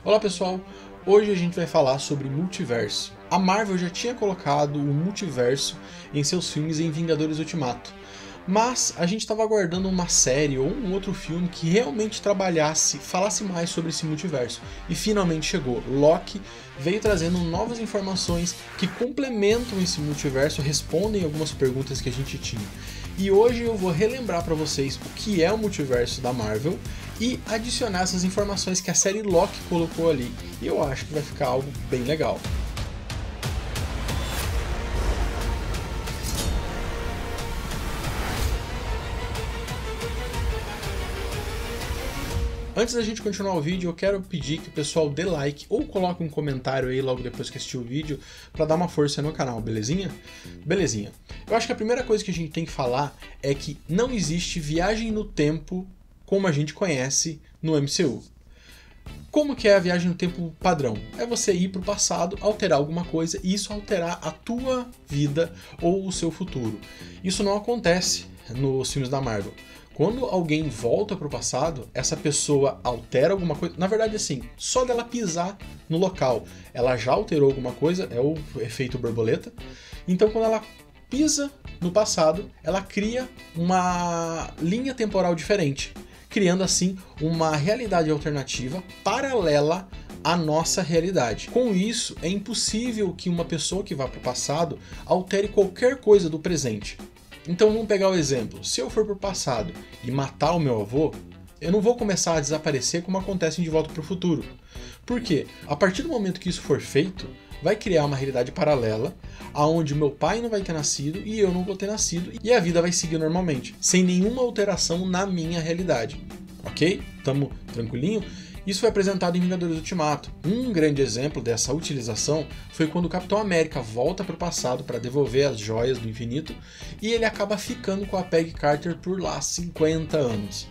Olá pessoal, hoje a gente vai falar sobre multiverso. A Marvel já tinha colocado o multiverso em seus filmes em Vingadores Ultimato, mas a gente estava aguardando uma série ou um outro filme que realmente falasse mais sobre esse multiverso. E finalmente chegou. Loki veio trazendo novas informações que complementam esse multiverso, respondem algumas perguntas que a gente tinha. E hoje eu vou relembrar para vocês o que é o multiverso da Marvel e adicionar essas informações que a série Loki colocou ali. E eu acho que vai ficar algo bem legal. Antes da gente continuar o vídeo, eu quero pedir que o pessoal dê like ou coloque um comentário aí logo depois que assistir o vídeo para dar uma força no canal, belezinha? Belezinha. Eu acho que a primeira coisa que a gente tem que falar é que não existe viagem no tempo como a gente conhece no MCU. Como que é a viagem no tempo padrão? É você ir para o passado, alterar alguma coisa e isso alterar a tua vida ou o seu futuro. Isso não acontece nos filmes da Marvel. Quando alguém volta para o passado, essa pessoa altera alguma coisa. Na verdade, assim, só dela pisar no local, ela já alterou alguma coisa, é o efeito borboleta. Então, quando ela pisa no passado, ela cria uma linha temporal diferente, criando assim uma realidade alternativa paralela à nossa realidade. Com isso, é impossível que uma pessoa que vá para o passado altere qualquer coisa do presente. Então vamos pegar o exemplo, se eu for pro passado e matar o meu avô, eu não vou começar a desaparecer como acontece em De Volta para o Futuro. Por quê? A partir do momento que isso for feito, vai criar uma realidade paralela, onde meu pai não vai ter nascido e eu não vou ter nascido, e a vida vai seguir normalmente, sem nenhuma alteração na minha realidade. Ok? Tamo tranquilinho? Isso foi apresentado em Vingadores Ultimato. Um grande exemplo dessa utilização foi quando o Capitão América volta para o passado para devolver as joias do infinito e ele acaba ficando com a Peggy Carter por lá 50 anos.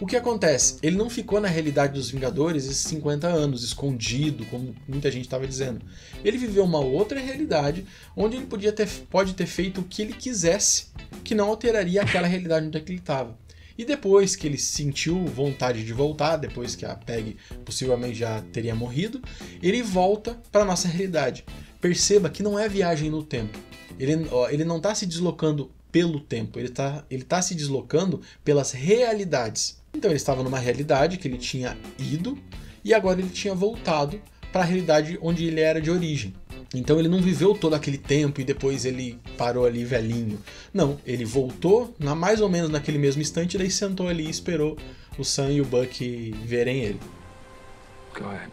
O que acontece? Ele não ficou na realidade dos Vingadores esses 50 anos, escondido, como muita gente estava dizendo. Ele viveu uma outra realidade onde ele pode ter feito o que ele quisesse, que não alteraria aquela realidade onde ele estava. E depois que ele sentiu vontade de voltar, depois que a Peggy possivelmente já teria morrido, ele volta para a nossa realidade. Perceba que não é viagem no tempo. Ele não está se deslocando pelo tempo, ele tá se deslocando pelas realidades. Então ele estava numa realidade que ele tinha ido e agora ele tinha voltado para a realidade onde ele era de origem. Então ele não viveu todo aquele tempo e depois ele parou ali velhinho. Não, ele voltou mais ou menos naquele mesmo instante, daí sentou ali e esperou o Sam e o Bucky verem ele. Go ahead.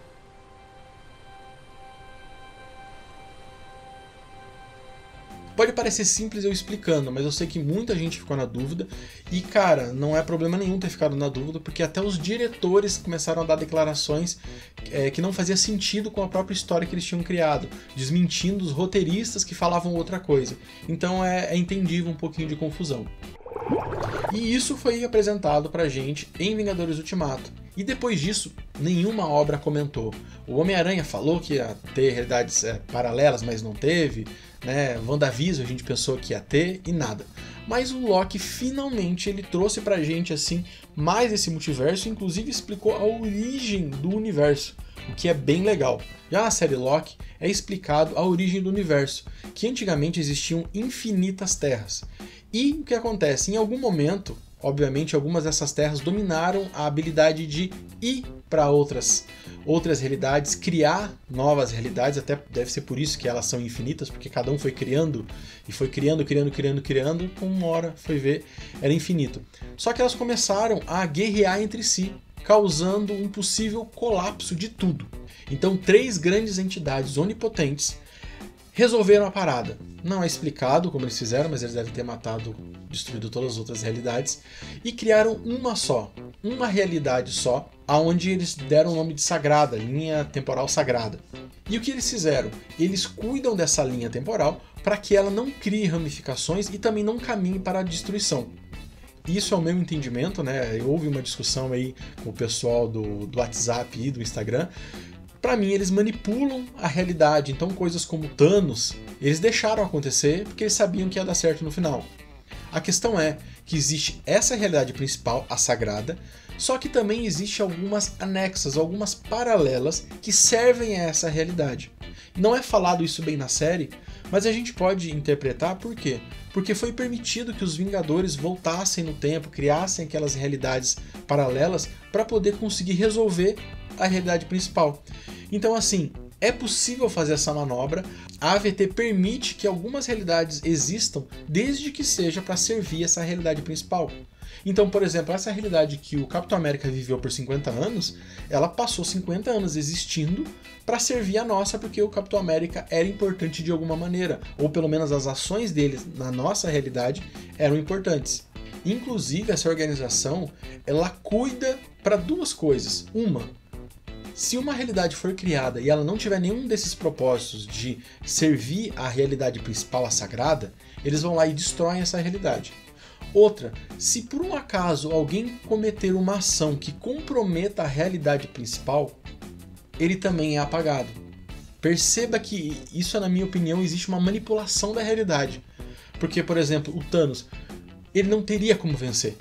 Pode parecer simples eu explicando, mas eu sei que muita gente ficou na dúvida e, cara, não é problema nenhum ter ficado na dúvida, porque até os diretores começaram a dar declarações que não fazia sentido com a própria história que eles tinham criado, desmentindo os roteiristas que falavam outra coisa. Então é entendível um pouquinho de confusão. E isso foi apresentado pra gente em Vingadores Ultimato. E depois disso, nenhuma obra comentou. O Homem-Aranha falou que ia ter realidades paralelas, mas não teve. WandaVision a gente pensou que ia ter e nada. Mas o Loki finalmente ele trouxe pra gente assim mais esse multiverso, inclusive explicou a origem do universo, o que é bem legal. Já na série Loki é explicado a origem do universo, que antigamente existiam infinitas terras. E o que acontece? Em algum momento, obviamente, algumas dessas terras dominaram a habilidade de ir para outras realidades, criar novas realidades, até deve ser por isso que elas são infinitas, porque cada um foi criando, e foi criando, com uma hora foi ver, era infinito. Só que elas começaram a guerrear entre si, causando um possível colapso de tudo. Então, 3 grandes entidades onipotentes resolveram a parada. Não é explicado como eles fizeram, mas eles devem ter destruído todas as outras realidades e criaram uma realidade só, aonde eles deram o nome de Sagrada, linha temporal sagrada. E o que eles fizeram? Eles cuidam dessa linha temporal para que ela não crie ramificações e também não caminhe para a destruição. Isso é o meu entendimento, né? Houve uma discussão aí com o pessoal do WhatsApp e do Instagram. Para mim, eles manipulam a realidade, então coisas como Thanos, eles deixaram acontecer porque eles sabiam que ia dar certo no final. A questão é que existe essa realidade principal, a sagrada, Só que também existe algumas anexas, algumas paralelas que servem a essa realidade. Não é falado isso bem na série, mas a gente pode interpretar por quê? Porque foi permitido que os Vingadores voltassem no tempo, criassem aquelas realidades paralelas para poder conseguir resolver a realidade principal. Então assim, é possível fazer essa manobra, a AVT permite que algumas realidades existam desde que seja para servir essa realidade principal. Então, por exemplo, essa realidade que o Capitão América viveu por 50 anos, ela passou 50 anos existindo para servir a nossa, porque o Capitão América era importante de alguma maneira, ou pelo menos as ações dele na nossa realidade eram importantes. Inclusive, essa organização, ela cuida para duas coisas. Uma, se uma realidade for criada e ela não tiver nenhum desses propósitos de servir a realidade principal, a sagrada, eles vão lá e destroem essa realidade. Outra, se por um acaso alguém cometer uma ação que comprometa a realidade principal, ele também é apagado. Perceba que isso, na minha opinião, existe uma manipulação da realidade. Porque, por exemplo, o Thanos, ele não teria como vencer.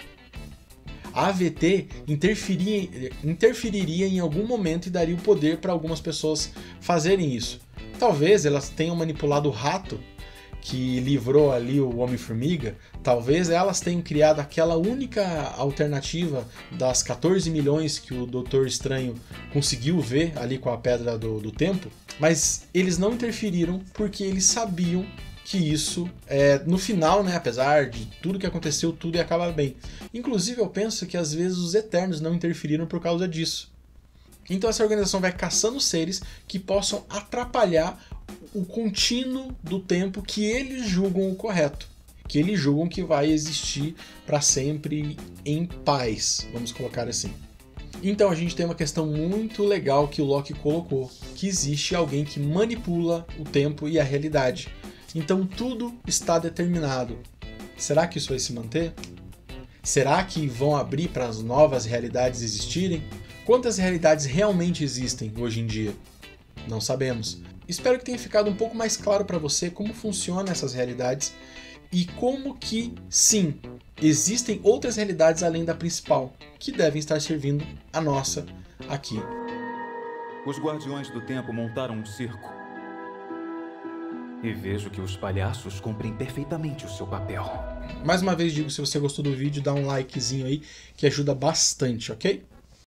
A AVT interferiria em algum momento e daria o poder para algumas pessoas fazerem isso. Talvez elas tenham manipulado o rato que livrou ali o Homem-Formiga, talvez elas tenham criado aquela única alternativa das 14 milhões que o Doutor Estranho conseguiu ver ali com a Pedra do Tempo, mas eles não interferiram porque eles sabiam que isso, no final, né, apesar de tudo que aconteceu, tudo ia acabar bem. Inclusive eu penso que às vezes os Eternos não interferiram por causa disso. Então essa organização vai caçando seres que possam atrapalhar o contínuo do tempo que eles julgam o correto, que eles julgam que vai existir para sempre em paz, vamos colocar assim. Então a gente tem uma questão muito legal que o Loki colocou, que existe alguém que manipula o tempo e a realidade. Então tudo está determinado. Será que isso vai se manter? Será que vão abrir para as novas realidades existirem? Quantas realidades realmente existem hoje em dia? Não sabemos. Espero que tenha ficado um pouco mais claro para você como funcionam essas realidades e como que, sim, existem outras realidades além da principal, que devem estar servindo a nossa aqui. Os Guardiões do Tempo montaram um circo. E vejo que os palhaços cumprem perfeitamente o seu papel. Mais uma vez digo, se você gostou do vídeo, dá um likezinho aí, que ajuda bastante, ok?